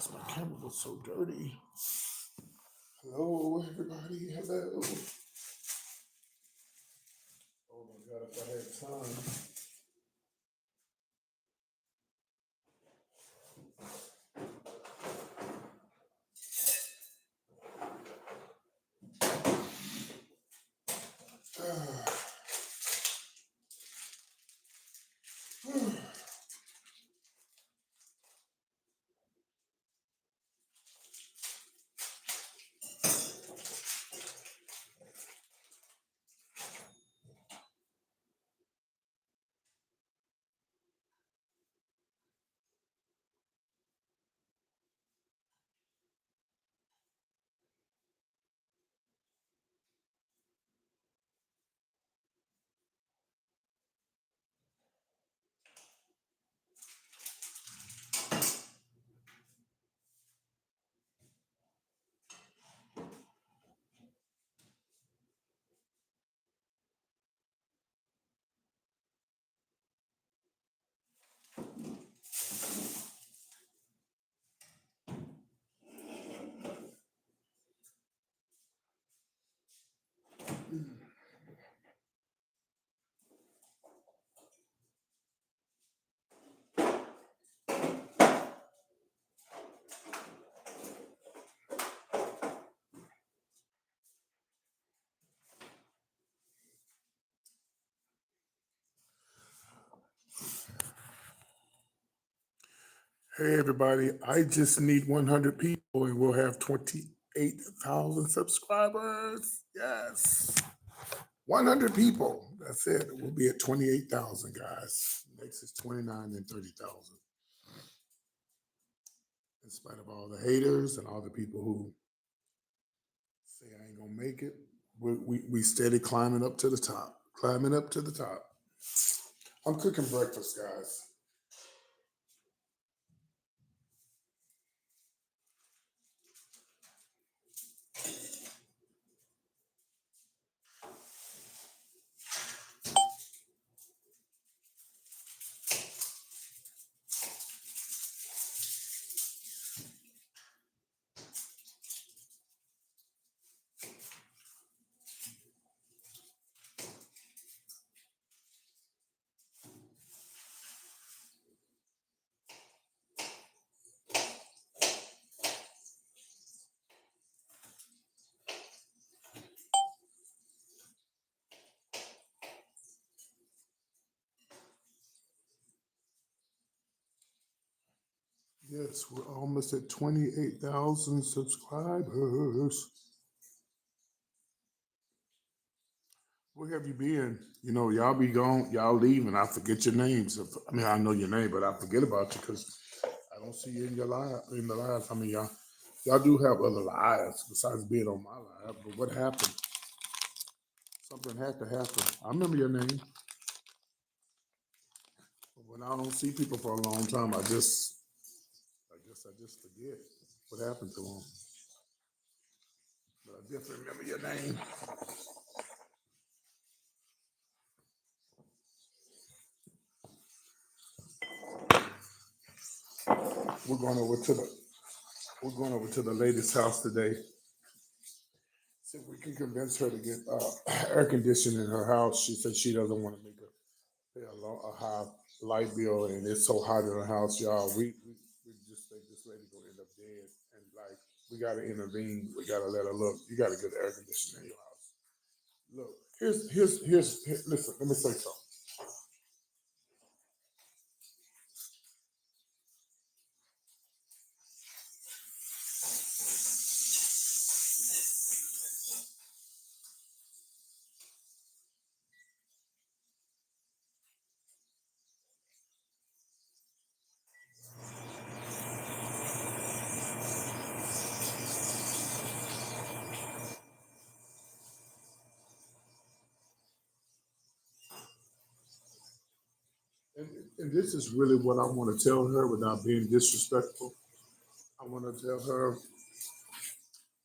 Gosh, my camera was so dirty. Hello, everybody. Hello. Oh my God, if I had time. Hey, everybody. I just need 100 people and we'll have 28,000 subscribers. Yes. 100 people. That's it. We'll be at 28,000, guys. Next is 29 and 30,000. In spite of all the haters and all the people who say I ain't going to make it, we steady climbing up to the top. Climbing up to the top. I'm cooking breakfast, guys. Yes, we're almost at 28,000 subscribers. Where have you been? You know, y'all be gone, y'all leave, and I forget your names. I mean, I know your name, but I forget about you because I don't see you in your live in the lives. I mean, y'all do have other lives besides being on my live. But what happened? Something had to happen. I remember your name, but when I don't see people for a long time, I guess I just forget what happened to them. But I definitely remember your name. We're going over to the lady's house today. See if we can convince her to get air conditioning in her house. She said she doesn't want to make pay a high light bill, and it's so hot in her house, y'all. We just think this lady gonna end up dead, and like we gotta intervene. We gotta let her look. You got a good air conditioning in your house. Look, listen. Let me say something. And, and this is really what I want to tell her without being disrespectful. I want to tell her,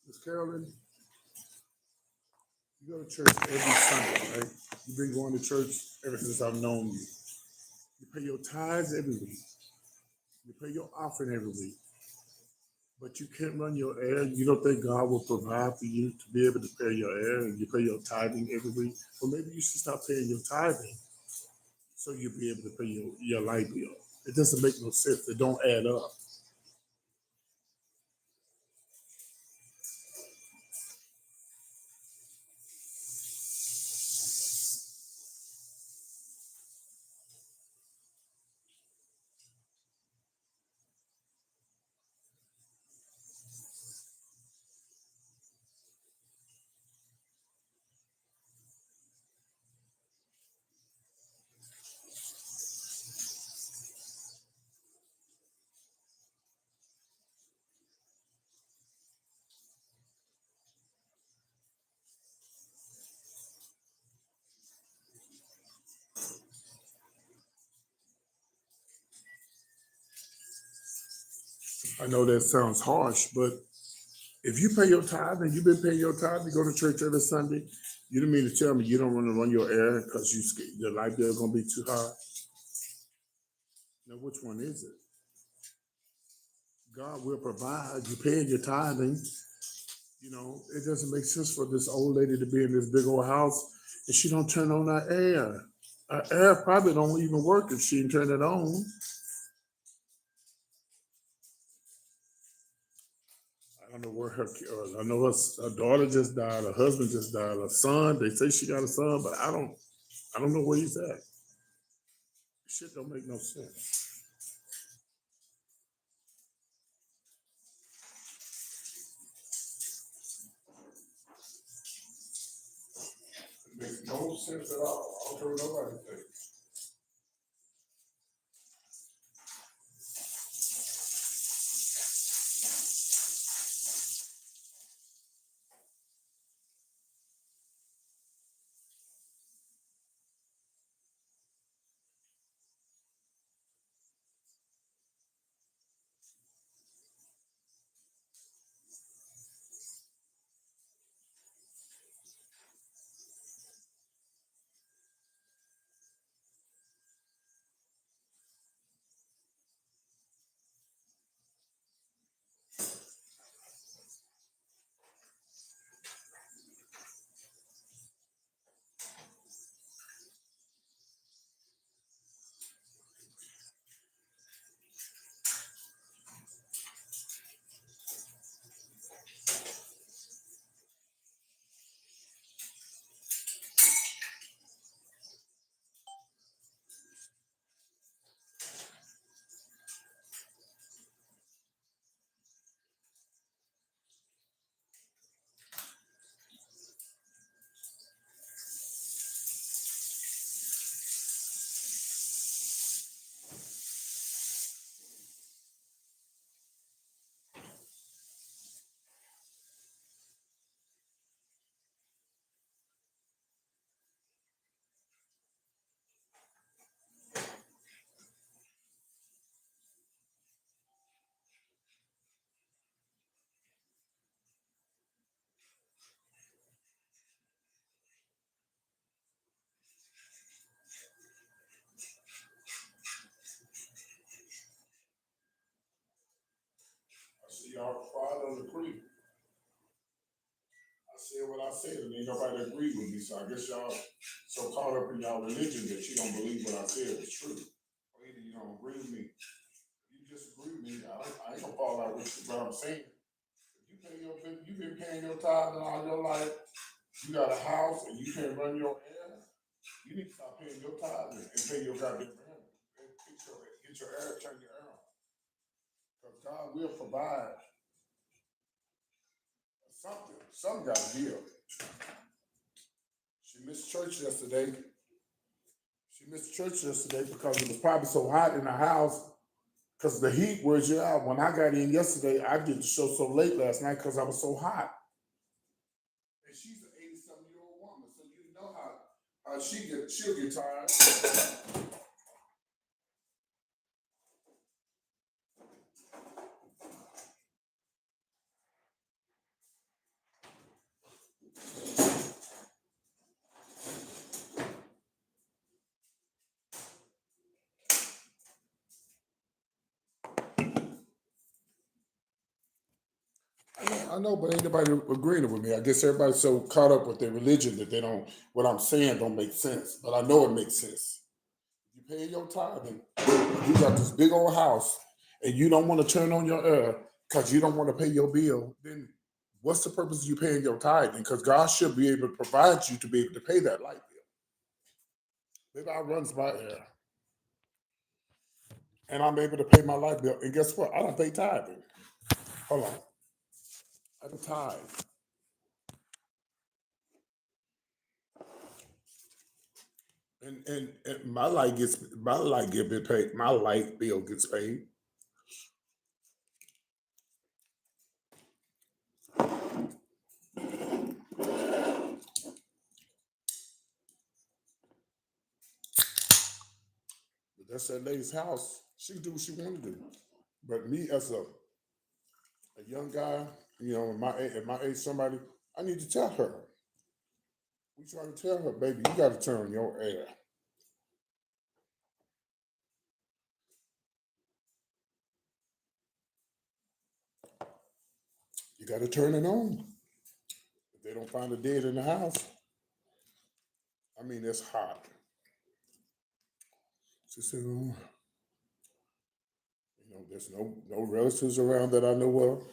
Miss Carolyn, you go to church every Sunday, right? You've been going to church ever since I've known you. You pay your tithes every week. You pay your offering every week. But you can't run your air. You don't think God will provide for you to be able to pay your air and you pay your tithing every week? Well, maybe you should stop paying your tithing so you'll be able to pay your light bill. It doesn't make no sense. It don't add up. I know that sounds harsh, but if you pay your tithe and you've been paying your tithe, you go to church every Sunday, you don't mean to tell me you don't want to run your air because your light bill gonna be too high. Now, which one is it? God will provide. You paying your tithing. You know, it doesn't make sense for this old lady to be in this big old house and she don't turn on her air. Her air probably don't even work if she didn't turn it on. I don't know where I know her daughter just died, her husband just died, her son. They say she got a son, but I don't know where he's at. Shit don't make no sense. It makes no sense at all. I don't care what nobody thinks. I see y'all quiet on the creek. I said what I said, and ain't nobody agree with me. So I guess y'all so caught up in y'all religion that you don't believe what I said is true. Or either you don't agree with me. You disagree with me. I ain't gonna fall out with you, but I'm saying if you've been paying your tithe all your life. You got a house and you can't run your air. You need to stop paying your tithe and pay your goddamn air. And get your air, turn your air on. Because God will provide something. Some got to give. She missed church yesterday. She missed church yesterday because it was probably so hot in the house because the heat wears you out. When I got in yesterday, I did the show so late last night because I was so hot. And she's an 80-something-year-old woman, so you know how she'll get tired. I know, but ain't nobody agreeing with me. I guess everybody's so caught up with their religion that they don't. What I'm saying don't make sense, but I know it makes sense. You pay your tithing, you got this big old house, and you don't want to turn on your air because you don't want to pay your bill. Then what's the purpose of you paying your tithing? Because God should be able to provide you to be able to pay that light bill. Then I runs my air, and I'm able to pay my light bill. And guess what? I don't pay tithing. Hold on, I don't tithe. And my light get paid. My light bill gets paid. But that's that lady's house. She can do what she want to do. But me as a young guy, at my age, somebody, I need to tell her. We trying to tell her, baby, you got to turn your air. You got to turn it on. If they don't find a dead in the house, I mean, it's hot. She said, oh, there's no relatives around that I know of.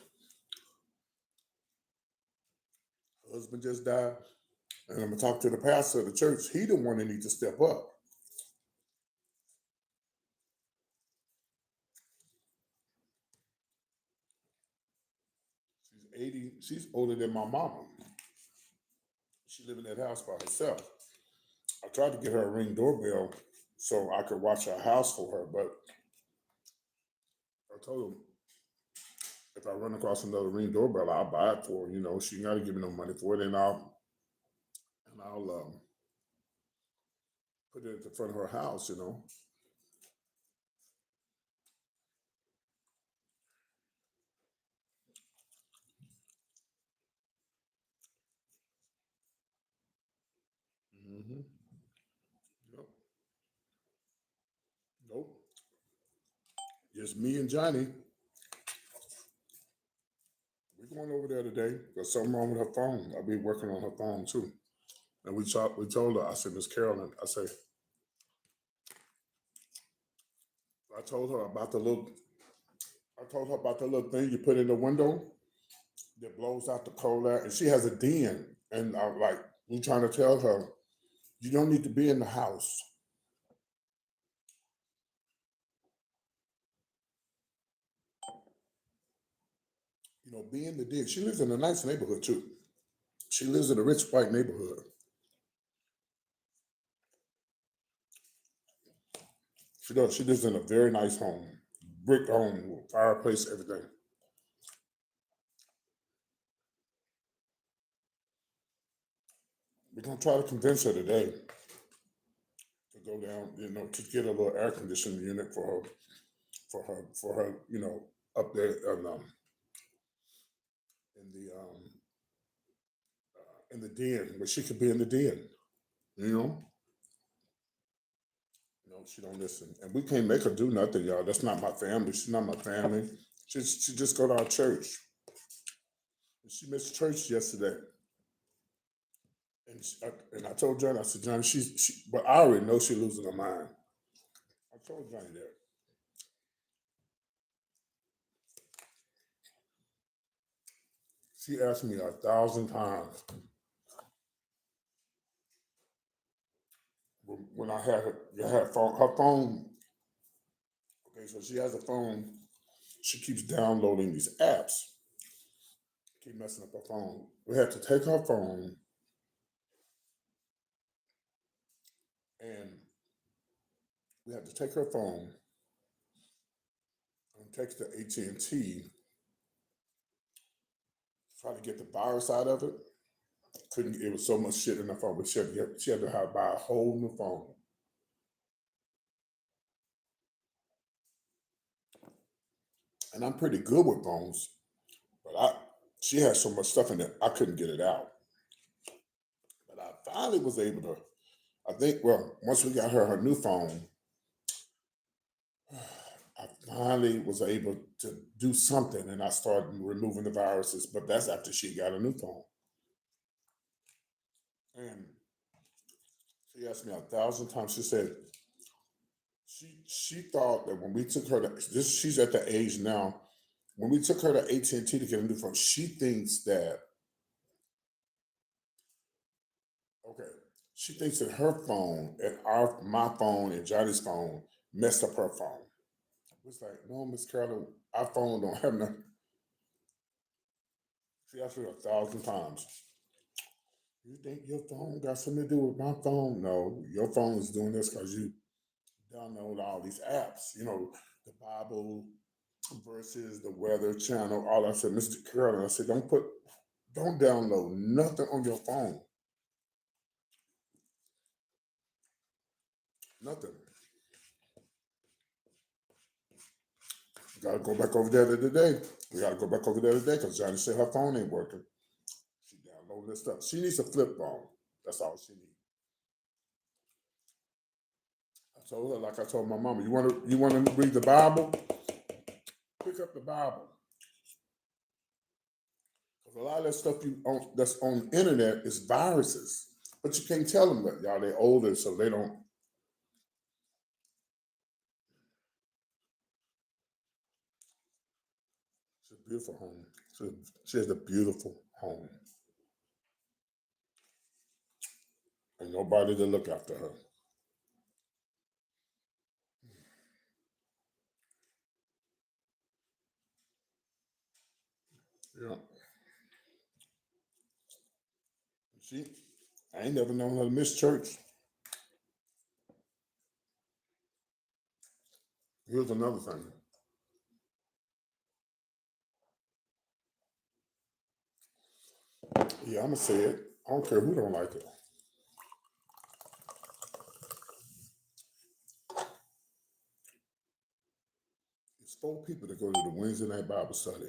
Husband just died. And I'm gonna talk to the pastor of the church. He the one that need to step up. She's 80. She's older than my mama. She live in that house by herself. I tried to get her a ring doorbell so I could watch her house for her, but I told him if I run across another ring doorbell, I'll buy it for her. She ain't got to give me no money for it, and I'll put it at the front of her house. Hmm. Yep. Nope. Just me and Johnny. We're going over there today. There's something wrong with her phone. I'll be working on her phone too. And we told her, I said, Miss Carolyn, I told her about the little I told her about the little thing you put in the window that blows out the cold air, and she has a den. And I'm like, we trying to tell her, you don't need to be in the house. Be in the den. She lives in a nice neighborhood too. She lives in a rich white neighborhood. She does. She lives in a very nice home, brick home, with fireplace, everything. We're gonna try to convince her today to go down, to get a little air conditioning unit for her, up there in the den, but she could be in the den. You know, she don't listen, and we can't make her do nothing, y'all. That's not my family. She's not my family. She just go to our church. And she missed church yesterday, and I told Johnny, I said, Johnny, but I already know she's losing her mind. I told Johnny that. She asked me 1,000 times when I had her phone. Okay, so she has a phone. She keeps downloading these apps. Keep messing up her phone. We had to take her phone and we had to take her phone and text to AT&T, try to get the virus out of it. Couldn't. It was so much shit in the phone, but she had to buy a whole new phone. And I'm pretty good with phones, but she has so much stuff in it, I couldn't get it out. But I finally was able to. I think. Well, once we got her new phone, I finally was able to do something, and I started removing the viruses. But that's after she got a new phone. And she asked me 1,000 times. She said she thought that when we took her to this, she's at the age now. When we took her to AT&T to get a new phone, she thinks that okay, she thinks that her phone and my phone and Johnny's phone messed up her phone. It's like, no, Miss Carolyn, our phone don't have nothing. She asked me 1,000 times. You think your phone got something to do with my phone? No, your phone is doing this because you download all these apps. The Bible versus the Weather Channel. All I said, Mr. Carolyn, I said, don't download nothing on your phone. Nothing. Gotta go back over there today. We gotta go back over there today because Johnny said her phone ain't working. She downloading this stuff. She needs a flip phone. That's all she needs. I told her, like I told my mama, you wanna read the Bible? Pick up the Bible. Because a lot of that stuff that's on the internet is viruses. But you can't tell them that, y'all. They're older, so they don't. It's a beautiful home. She has a beautiful home. And nobody to look after her. Yeah. She, I ain't never known her to miss church. Here's another thing. Yeah, I'm gonna say it. I don't care who don't like it. It's four people that go to the Wednesday night Bible study.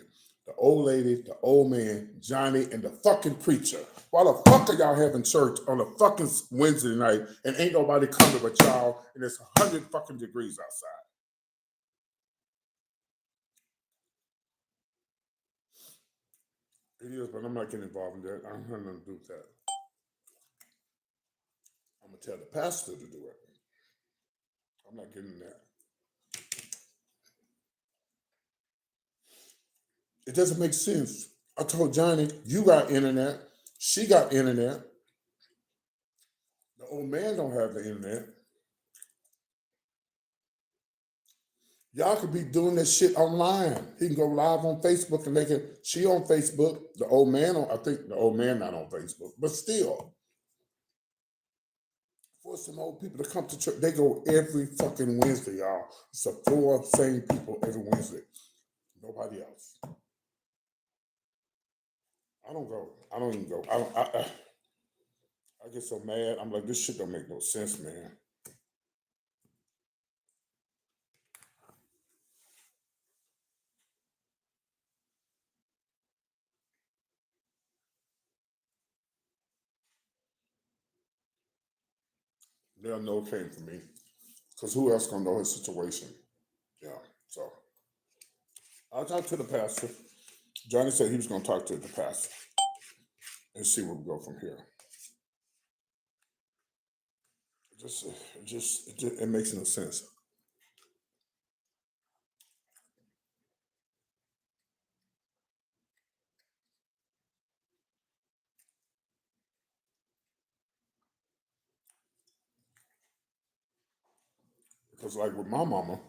The old lady, the old man, Johnny, and the fucking preacher. Why the fuck are y'all having church on a fucking Wednesday night and ain't nobody coming but y'all and it's 100 fucking degrees outside? It is, but I'm not getting involved in that. I don't have nothing to do with that. I'm gonna tell the pastor to do it. I'm not getting that. It doesn't make sense. I told Johnny, you got internet. She got internet. The old man don't have the internet. Y'all could be doing this shit online. He can go live on Facebook and she on Facebook. The old man I think the old man not on Facebook, but still. For some old people to come to church, they go every fucking Wednesday, y'all. It's the four same people every Wednesday. Nobody else. I don't go. I don't even go. I get so mad. I'm like, this shit don't make no sense, man. They'll know it came from me. Because who else gonna know his situation? Yeah. So I'll talk to the pastor. Johnny said he was gonna talk to the pastor and see where we go from here. It makes no sense. Because like with my mama,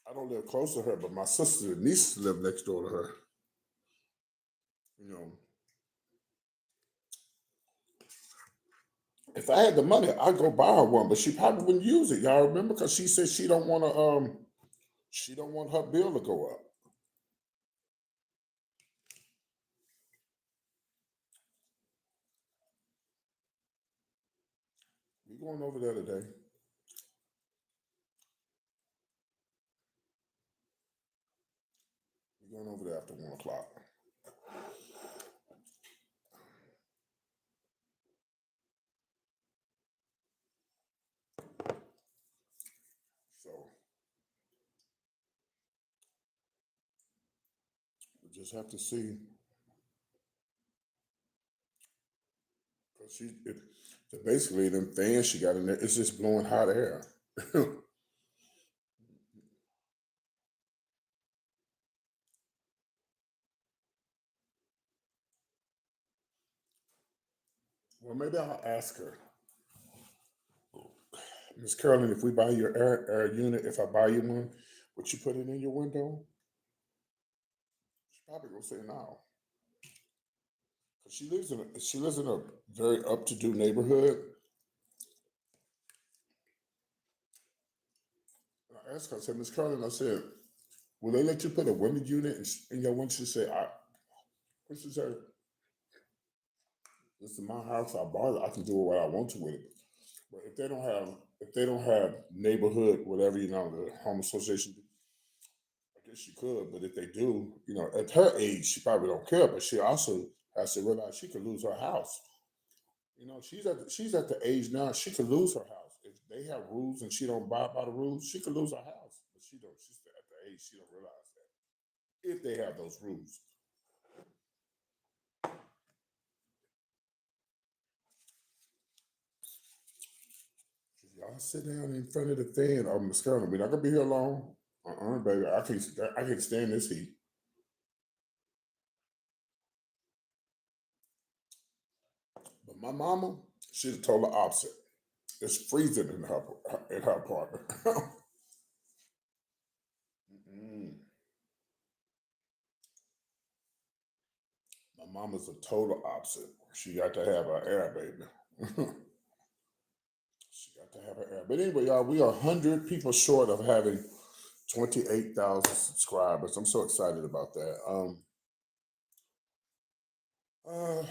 I don't live close to her, but my sister and niece live next door to her. You know, if I had the money, I'd go buy her one, but she probably wouldn't use it. Y'all remember? Because she said she don't want her bill to go up. We going over there today. We going over there after 1 o'clock. So just have to see. Cause so basically them fans she got in there, it's just blowing hot air. Well, maybe I'll ask her, Miss Carolyn, if we buy your air unit, if I buy you one, would you put it in your window? She probably gonna say no. 'Cause she lives in a very up to do neighborhood. I asked her, I said, Miss Carolyn, I said, will they let you put a women unit in your window? She said, she said, this is my house. I bought it. I can do what I want to with it. But if they don't have neighborhood, whatever, the home association, I guess she could. But if they do, at her age, she probably don't care. But she also has to realize she could lose her house. She's at the age now she could lose her house if they have rules and she don't abide by the rules. She could lose her house, but she don't. She's at the age she don't realize that if they have those rules. Y'all sit down in front of the fan. Oh, Miss Carolyn, we're not gonna be here long. Baby, I can't stand this heat. But my mama, she's the total opposite. It's freezing in her apartment. Mm-mm. My mama's a total opposite. She got to have her air, baby. She got to have her air. But anyway, y'all, we are 100 people short of having 28,000 subscribers. I'm so excited about that. Uh,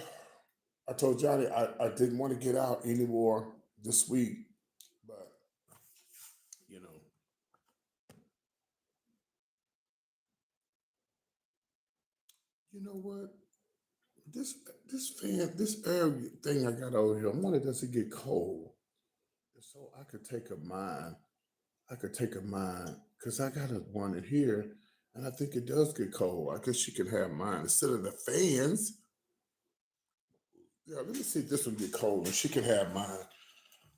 I told Johnny I didn't want to get out anymore this week, but you know, you know what? This this air thing I got over here, I wanted this to get cold, so I could take a mine. I could take a mine because I got a one in here, and I think it does get cold. I guess she can have mine instead of the fans. Yeah, let me see if this one get cold, and she can have mine.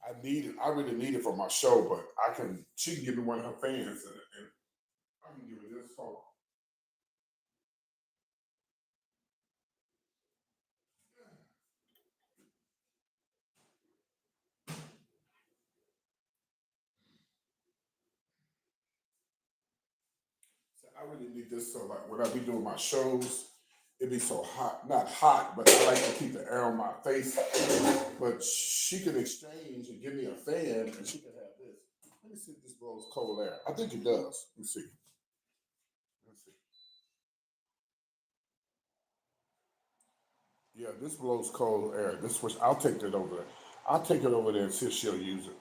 I need it. I really need it for my show, but I can. She can give me one of her fans, and I can give her this phone. So I really need this so like when I be doing my shows, it be so hot. Not hot, but I like to keep the air on my face. But she could exchange and give me a fan, and she could have this. Let me see if this blows cold air. I think it does. Let me see. Let's see. Yeah, this blows cold air. This was. I'll take that over there. I'll take it over there and see if she'll use it.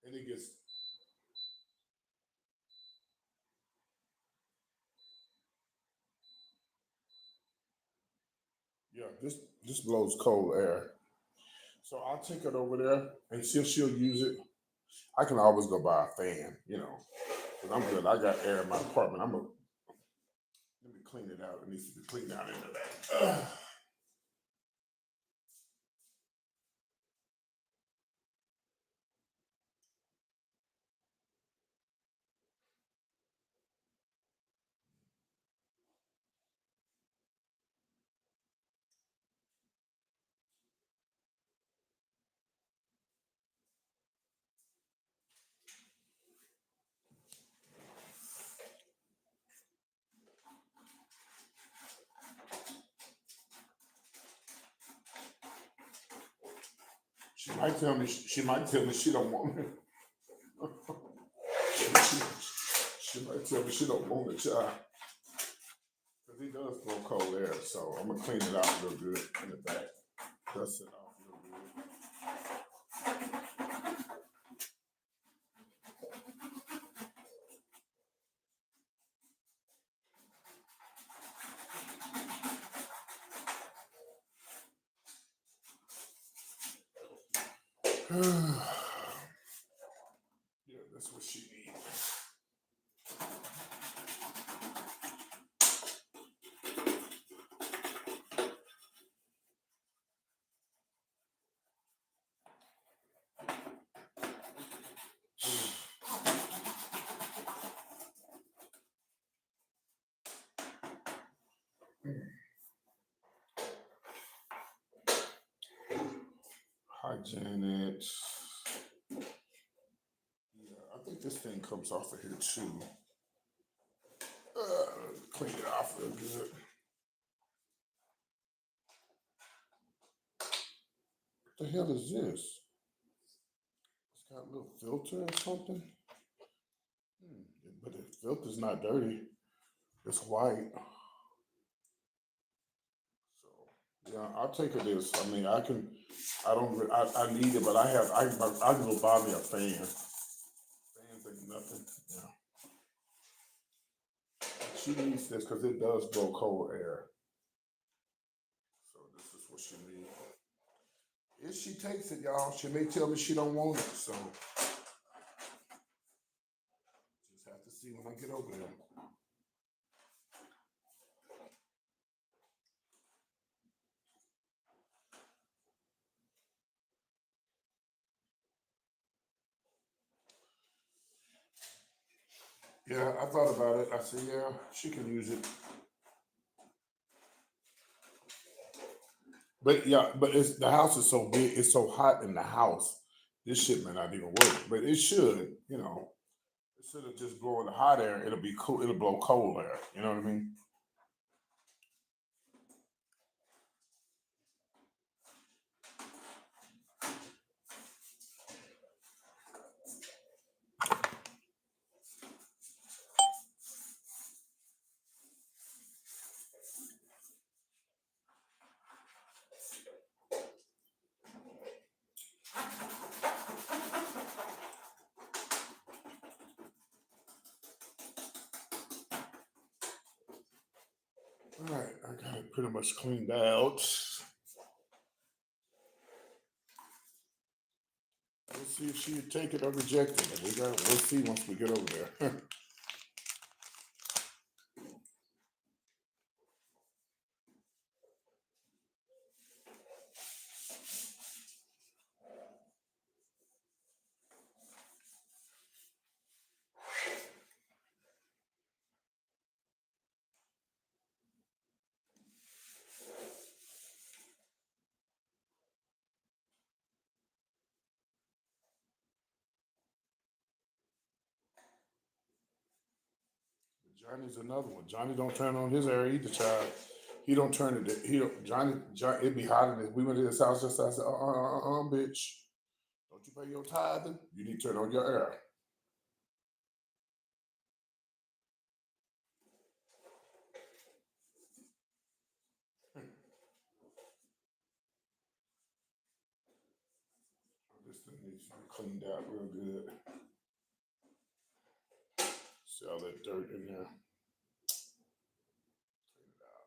And it gets. Yeah, this blows cold air. So I'll take it over there and see if she'll use it. I can always go buy a fan, 'cause I'm good. I got air in my apartment. Let me clean it out. It needs to be cleaned out in the back. She might tell me. She might tell me she don't want me. she, she might tell me she don't want it, child. Because he does blow cold air. So I'm gonna clean it out real good in the back. Dust it off real good. Yeah, that's what she needs. Hi, Janet. Yeah, I think this thing comes off of here too. Clean it off real good. What the hell is this? It's got a little filter or something. But the filter's not dirty. It's white. So yeah, I'll take it as. I mean, I can. I don't. I need it, but I have. I can go buy me a fan. Fans ain't nothing. Yeah. She needs this because it does blow cold air. So this is what she needs. If she takes it, y'all, she may tell me she don't want it. So just have to see when I get over there. Yeah, I thought about it. I said, yeah, she can use it. But yeah, but it's the house is so big, it's so hot in the house. This shit may not even work, but it should, instead of just blowing the hot air, it'll be cool. It'll blow cold air. You know what I mean? All right, I got it pretty much cleaned out. We'll see if she would take it or reject it. We'll see once we get over there. Johnny's another one. Johnny don't turn on his air either, child. He don't turn it. He don't. Johnny, it be hotter than we went to his house just. I said, bitch, don't you pay your tithing? You need to turn on your air. This thing needs to be cleaned out real good. See all that dirt in there. Clean it out.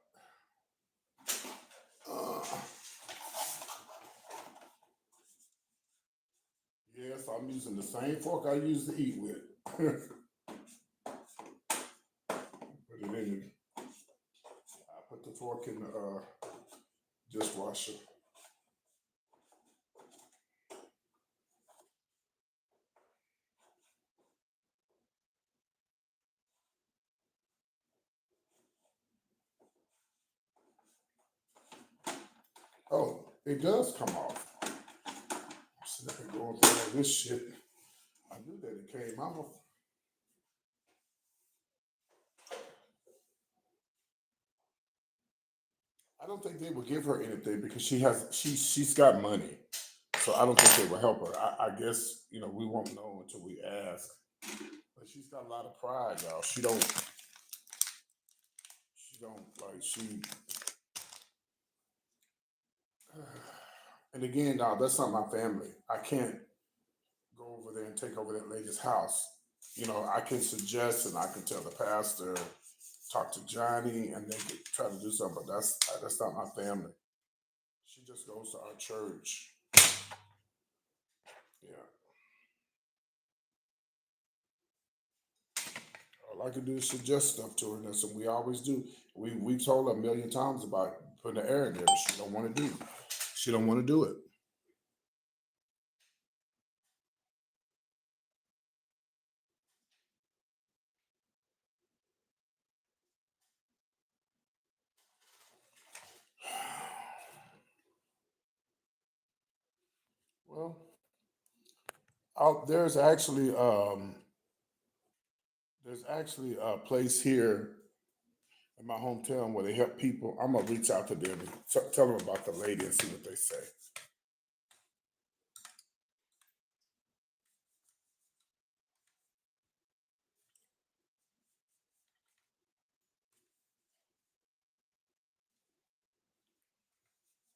Yes, I'm using the same fork I used to eat with. Put it in. I put the fork in the dishwasher. Oh, it does come off. I'm sitting there going through all this shit. I knew that it came off. I don't think they would give her anything because she's got money. So I don't think they will help her. I guess, we won't know until we ask. But she's got a lot of pride, y'all. She don't like she and again, now that's not my family. I can't go over there and take over that lady's house. I can suggest and I can tell the pastor, talk to Johnny, and they could try to do something. But that's not my family. She just goes to our church. Yeah, all I can do is suggest stuff to her, and that's what we always do. We've told her a million times about putting the air in there, but she don't want to do. She don't want to do it. Well, there's actually a place here in my hometown where they help people. I'm gonna reach out to them and tell them about the lady and see what they say.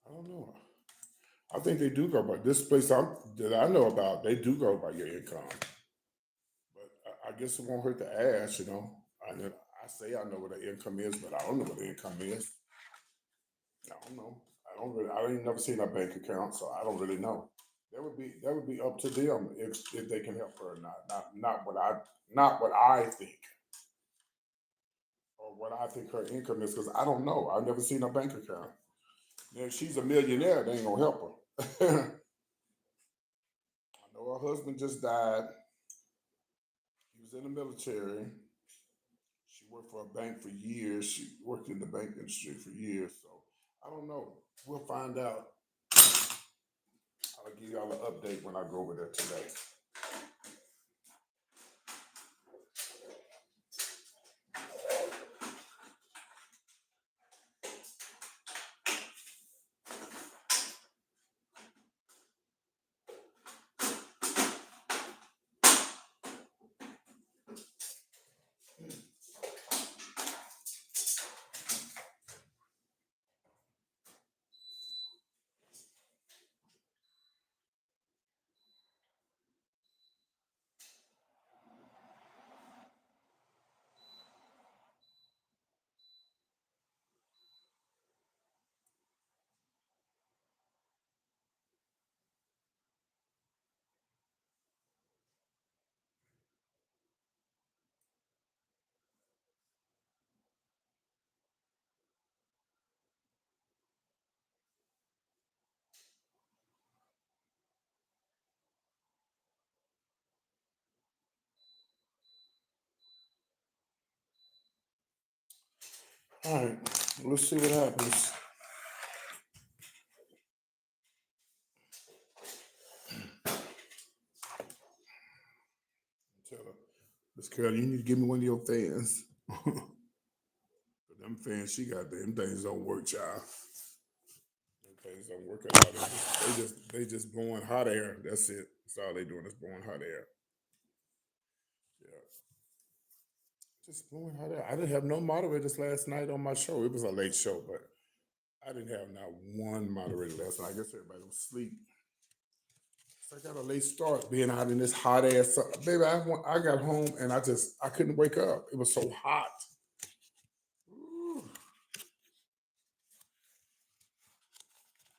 I don't know. I think they do go by this place that I know about. They do go by your income, but I guess it won't hurt to ask. I say I know what the income is, but I don't know what the income is. I don't know. I don't really. I ain't never seen a bank account, so I don't really know. That would be up to them if they can help her or not. Not what I think or what I think her income is because I don't know. I've never seen a bank account. Now, if she's a millionaire, they ain't gonna help her. I know her husband just died. He was in the military. She worked for a bank for years. She worked in the bank industry for years. So I don't know. We'll find out. I'll give y'all an update when I go over there today. All right, let's see what happens. Tell her, Miss Carol, you need to give me one of your fans. But them fans she got, them things don't work, child. Them things don't work at all. They just blowing hot air. That's it. That's all they doing is blowing hot air. Yeah, just blowing hot air. I didn't have no moderators last night on my show. It was a late show, but I didn't have not one moderator last night. I guess everybody was asleep. So I got a late start being out in this hot ass. Baby, I got home and I couldn't wake up. It was so hot. Ooh,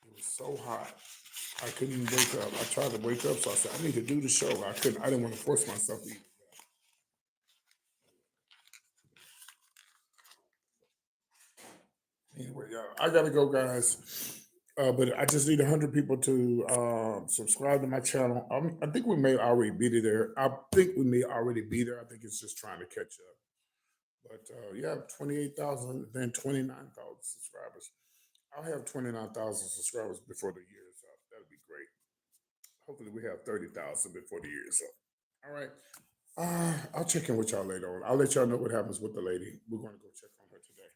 it was so hot. I couldn't wake up. I tried to wake up, so I said I need to do the show. I couldn't. I didn't want to force myself to eat. Anyway, I gotta go, guys. But I just need 100 people to subscribe to my channel. I think we may already be there. I think we may already be there. I think it's just trying to catch up. But yeah, 28,000, then 29,000 subscribers. I'll have 29,000 subscribers before the year is up. That'd be great. Hopefully, we have 30,000 before the year is up. All right. I'll check in with y'all later on. I'll let y'all know what happens with the lady. We're going to go check on her today.